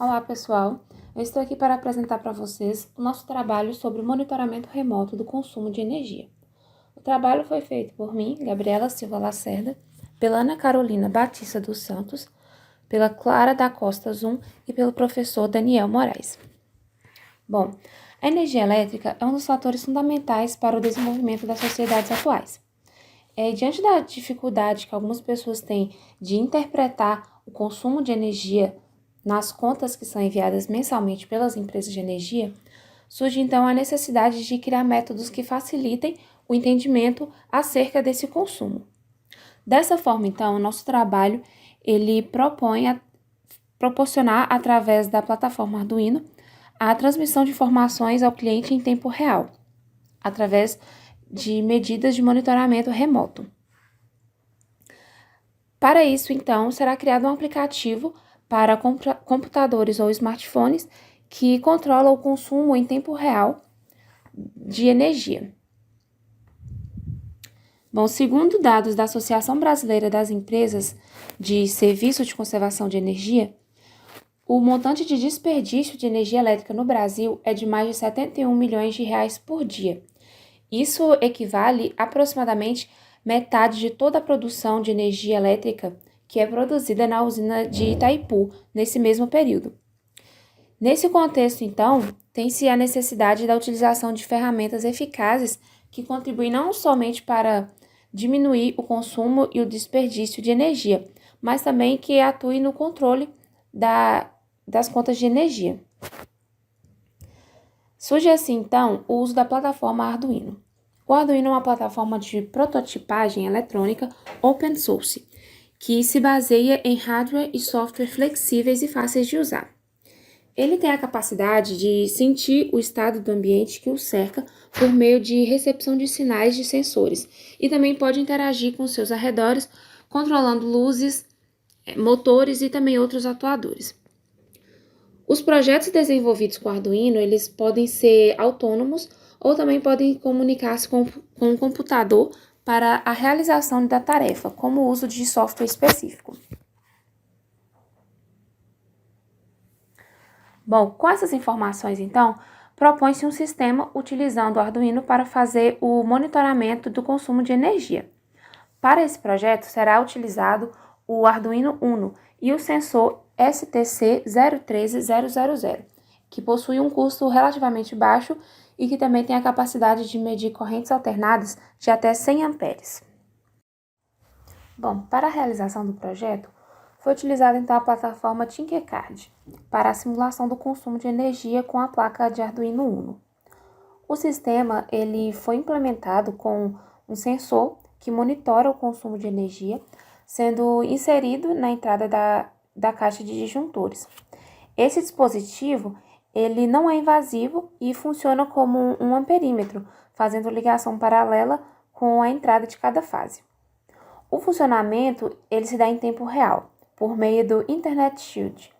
Olá, pessoal! Eu estou aqui para apresentar para vocês o nosso trabalho sobre o monitoramento remoto do consumo de energia. O trabalho foi feito por mim, Gabriela Silva Lacerda, pela Ana Carolina Batista dos Santos, pela Clara da Costa Zum e pelo professor Daniel Moraes. Bom, a energia elétrica é um dos fatores fundamentais para o desenvolvimento das sociedades atuais. Diante da dificuldade que algumas pessoas têm de interpretar o consumo de energia nas contas que são enviadas mensalmente pelas empresas de energia, surge então a necessidade de criar métodos que facilitem o entendimento acerca desse consumo. Dessa forma, então, o nosso trabalho ele propõe proporcionar, através da plataforma Arduino, a transmissão de informações ao cliente em tempo real, através de medidas de monitoramento remoto. Para isso, então, será criado um aplicativo para computadores ou smartphones que controla o consumo em tempo real de energia. Bom, segundo dados da Associação Brasileira das Empresas de Serviço de Conservação de Energia, o montante de desperdício de energia elétrica no Brasil é de mais de 71 milhões de reais por dia. Isso equivale a aproximadamente metade de toda a produção de energia elétrica que é produzida na usina de Itaipu nesse mesmo período. Nesse contexto, então, tem-se a necessidade da utilização de ferramentas eficazes que contribuem não somente para diminuir o consumo e o desperdício de energia, mas também que atuem no controle das contas de energia. Surge assim, então, o uso da plataforma Arduino. O Arduino é uma plataforma de prototipagem eletrônica open source, que se baseia em hardware e software flexíveis e fáceis de usar. Ele tem a capacidade de sentir o estado do ambiente que o cerca por meio de recepção de sinais de sensores e também pode interagir com seus arredores, controlando luzes, motores e também outros atuadores. Os projetos desenvolvidos com Arduino, eles podem ser autônomos ou também podem comunicar-se com o computador para a realização da tarefa, como o uso de software específico. Bom, com essas informações, então, propõe-se um sistema utilizando o Arduino para fazer o monitoramento do consumo de energia. Para esse projeto, será utilizado o Arduino Uno e o sensor STC013000, que possui um custo relativamente baixo e que também tem a capacidade de medir correntes alternadas de até 100 amperes. Bom, para a realização do projeto, foi utilizada então a plataforma Tinkercad para a simulação do consumo de energia com a placa de Arduino Uno. O sistema ele foi implementado com um sensor que monitora o consumo de energia, sendo inserido na entrada da caixa de disjuntores. Esse dispositivo ele não é invasivo e funciona como um amperímetro, fazendo ligação paralela com a entrada de cada fase. O funcionamento ele se dá em tempo real, por meio do Internet Shield,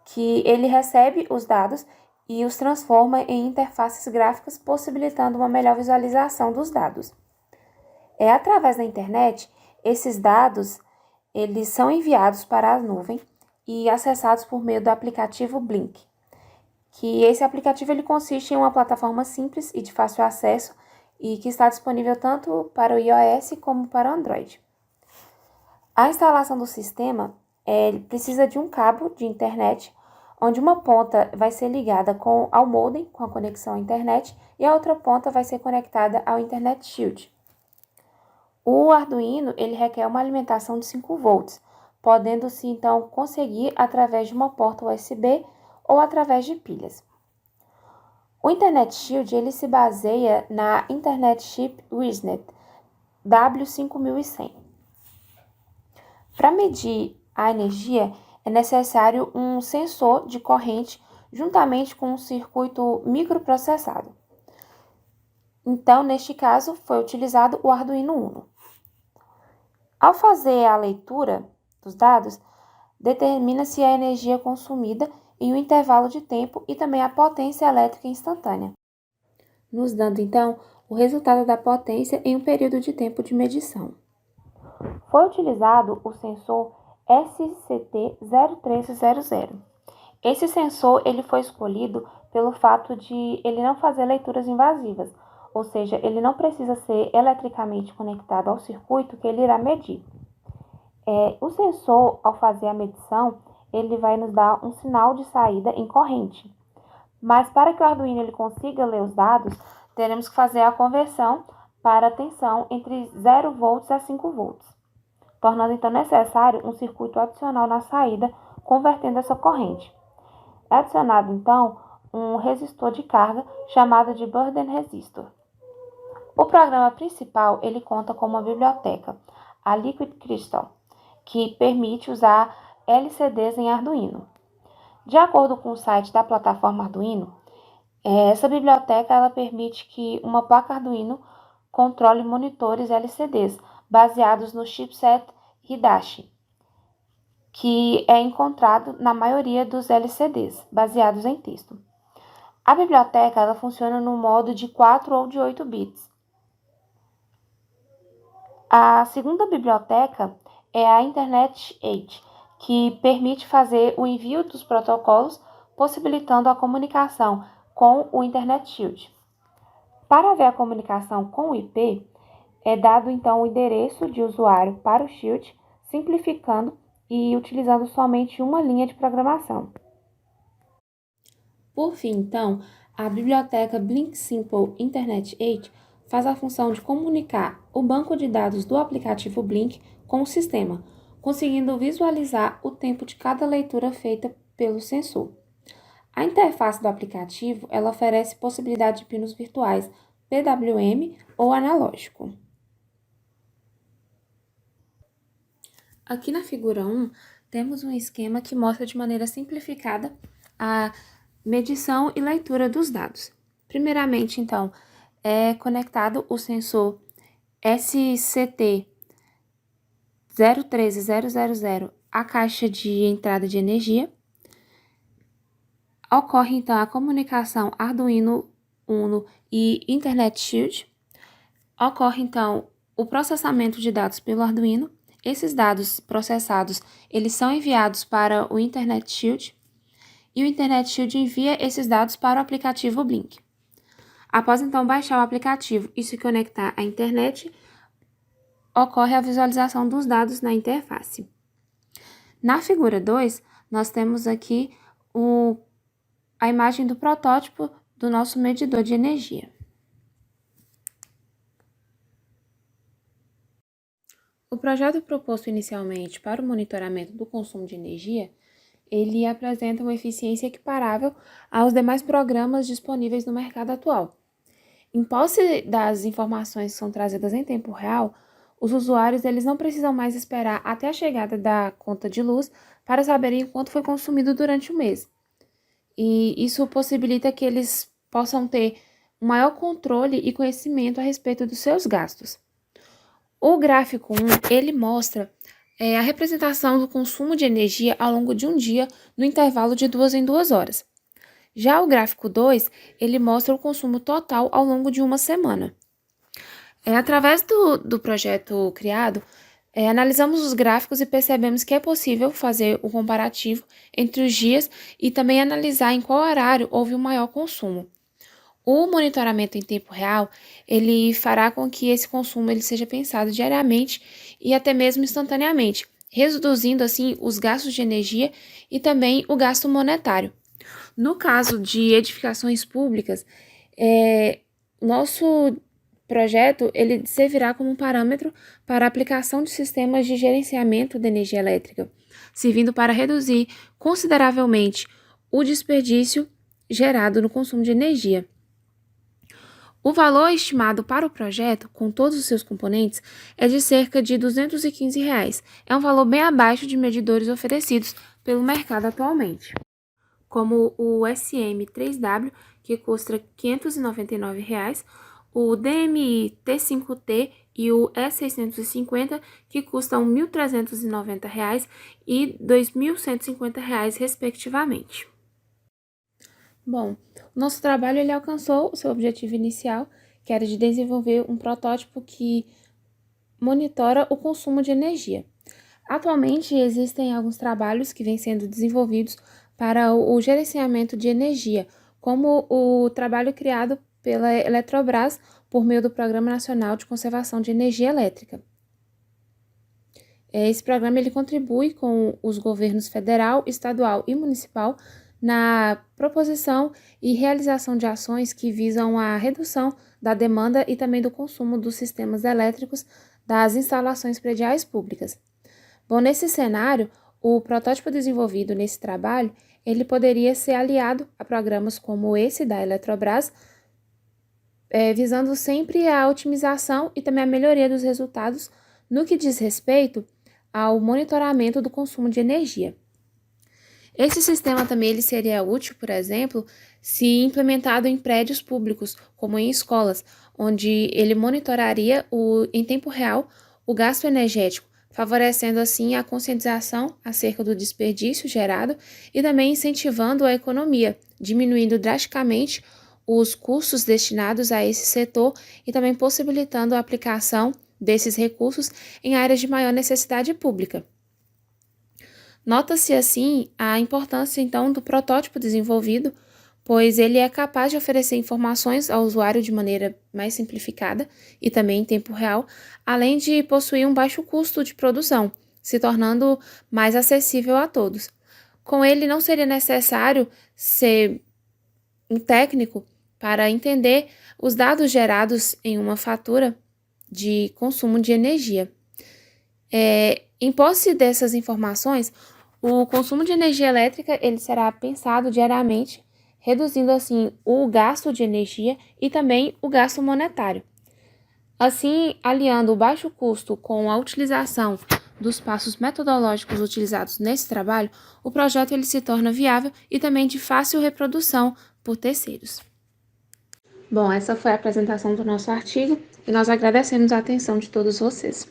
que ele recebe os dados e os transforma em interfaces gráficas, possibilitando uma melhor visualização dos dados. Através da internet, esses dados eles são enviados para a nuvem e acessados por meio do aplicativo Blink, que esse aplicativo ele consiste em uma plataforma simples e de fácil acesso e que está disponível tanto para o iOS como para o Android. A instalação do sistema precisa de um cabo de internet, onde uma ponta vai ser ligada ao modem, com a conexão à internet, e a outra ponta vai ser conectada ao Internet Shield. O Arduino ele requer uma alimentação de 5 volts, podendo-se então conseguir através de uma porta USB ou através de pilhas. O Internet Shield ele se baseia na Internet Chip Ethernet W5100. Para medir a energia, é necessário um sensor de corrente juntamente com um circuito microprocessado. Então, neste caso, foi utilizado o Arduino Uno. Ao fazer a leitura dos dados, determina-se a energia consumida em um intervalo de tempo e também a potência elétrica instantânea, nos dando, então, o resultado da potência em um período de tempo de medição. Foi utilizado o sensor SCT-0300. Esse sensor ele foi escolhido pelo fato de ele não fazer leituras invasivas, ou seja, ele não precisa ser eletricamente conectado ao circuito que ele irá medir. O sensor, ao fazer a medição, ele vai nos dar um sinal de saída em corrente. Mas para que o Arduino ele consiga ler os dados, teremos que fazer a conversão para a tensão entre 0 volts a 5 volts, tornando então necessário um circuito adicional na saída, convertendo essa corrente. É adicionado então um resistor de carga chamado de burden resistor. O programa principal ele conta com uma biblioteca, a Liquid Crystal, que permite usar LCDs em Arduino. De acordo com o site da plataforma Arduino, essa biblioteca ela permite que uma placa Arduino controle monitores LCDs baseados no chipset Hidachi, que é encontrado na maioria dos LCDs, baseados em texto. A biblioteca ela funciona no modo de 4 ou de 8 bits. A segunda biblioteca é a Internet 8, que permite fazer o envio dos protocolos, possibilitando a comunicação com o Internet Shield. Para ver a comunicação com o IP, é dado então o endereço de usuário para o Shield, simplificando e utilizando somente uma linha de programação. Por fim, então, a biblioteca Blink Simple Internet 8 faz a função de comunicar o banco de dados do aplicativo Blink com o sistema, conseguindo visualizar o tempo de cada leitura feita pelo sensor. A interface do aplicativo ela oferece possibilidade de pinos virtuais, PWM ou analógico. Aqui na figura 1, temos um esquema que mostra de maneira simplificada a medição e leitura dos dados. Primeiramente, então, é conectado o sensor SCT 013000 à caixa de entrada de energia. Ocorre, então, a comunicação Arduino Uno e Internet Shield. Ocorre, então, o processamento de dados pelo Arduino. Esses dados processados, eles são enviados para o Internet Shield e o Internet Shield envia esses dados para o aplicativo Blink. Após, então, baixar o aplicativo e se conectar à internet, ocorre a visualização dos dados na interface. Na figura 2, nós temos aqui a imagem do protótipo do nosso medidor de energia. O projeto proposto inicialmente para o monitoramento do consumo de energia, ele apresenta uma eficiência equiparável aos demais programas disponíveis no mercado atual. Em posse das informações que são trazidas em tempo real, os usuários eles não precisam mais esperar até a chegada da conta de luz para saberem quanto foi consumido durante o mês. E isso possibilita que eles possam ter um maior controle e conhecimento a respeito dos seus gastos. O gráfico 1, ele mostra a representação do consumo de energia ao longo de um dia no intervalo de 2 em 2 horas. Já o gráfico 2, ele mostra o consumo total ao longo de uma semana. Através do projeto criado, analisamos os gráficos e percebemos que é possível fazer o comparativo entre os dias e também analisar em qual horário houve o maior consumo. O monitoramento em tempo real, ele fará com que esse consumo ele seja pensado diariamente e até mesmo instantaneamente, reduzindo assim os gastos de energia e também o gasto monetário. No caso de edificações públicas, nosso projeto ele servirá como parâmetro para a aplicação de sistemas de gerenciamento de energia elétrica, servindo para reduzir consideravelmente o desperdício gerado no consumo de energia. O valor estimado para o projeto, com todos os seus componentes, é de cerca de R$ 215. É um valor bem abaixo de medidores oferecidos pelo mercado atualmente, como o SM3W, que custa R$ 599, o DMI T5T e o E650, que custam R$ 1.390 e R$ 2.150, respectivamente. Bom, o nosso trabalho ele alcançou o seu objetivo inicial, que era de desenvolver um protótipo que monitora o consumo de energia. Atualmente, existem alguns trabalhos que vêm sendo desenvolvidos para o gerenciamento de energia, como o trabalho criado pela Eletrobras por meio do Programa Nacional de Conservação de Energia Elétrica. Esse programa ele contribui com os governos federal, estadual e municipal na proposição e realização de ações que visam a redução da demanda e também do consumo dos sistemas elétricos das instalações prediais públicas. Bom, nesse cenário, o protótipo desenvolvido nesse trabalho, ele poderia ser aliado a programas como esse da Eletrobras, visando sempre a otimização e também a melhoria dos resultados no que diz respeito ao monitoramento do consumo de energia. Esse sistema também ele seria útil, por exemplo, se implementado em prédios públicos, como em escolas, onde ele monitoraria em tempo real o gasto energético, favorecendo assim a conscientização acerca do desperdício gerado e também incentivando a economia, diminuindo drasticamente os custos destinados a esse setor e também possibilitando a aplicação desses recursos em áreas de maior necessidade pública. Nota-se assim a importância então do protótipo desenvolvido, pois ele é capaz de oferecer informações ao usuário de maneira mais simplificada e também em tempo real, além de possuir um baixo custo de produção, se tornando mais acessível a todos. Com ele não seria necessário ser um técnico para entender os dados gerados em uma fatura de consumo de energia. Em posse dessas informações, o consumo de energia elétrica ele será pensado diariamente, reduzindo assim o gasto de energia e também o gasto monetário. Assim, aliando o baixo custo com a utilização dos passos metodológicos utilizados nesse trabalho, o projeto ele se torna viável e também de fácil reprodução por terceiros. Bom, essa foi a apresentação do nosso artigo e nós agradecemos a atenção de todos vocês.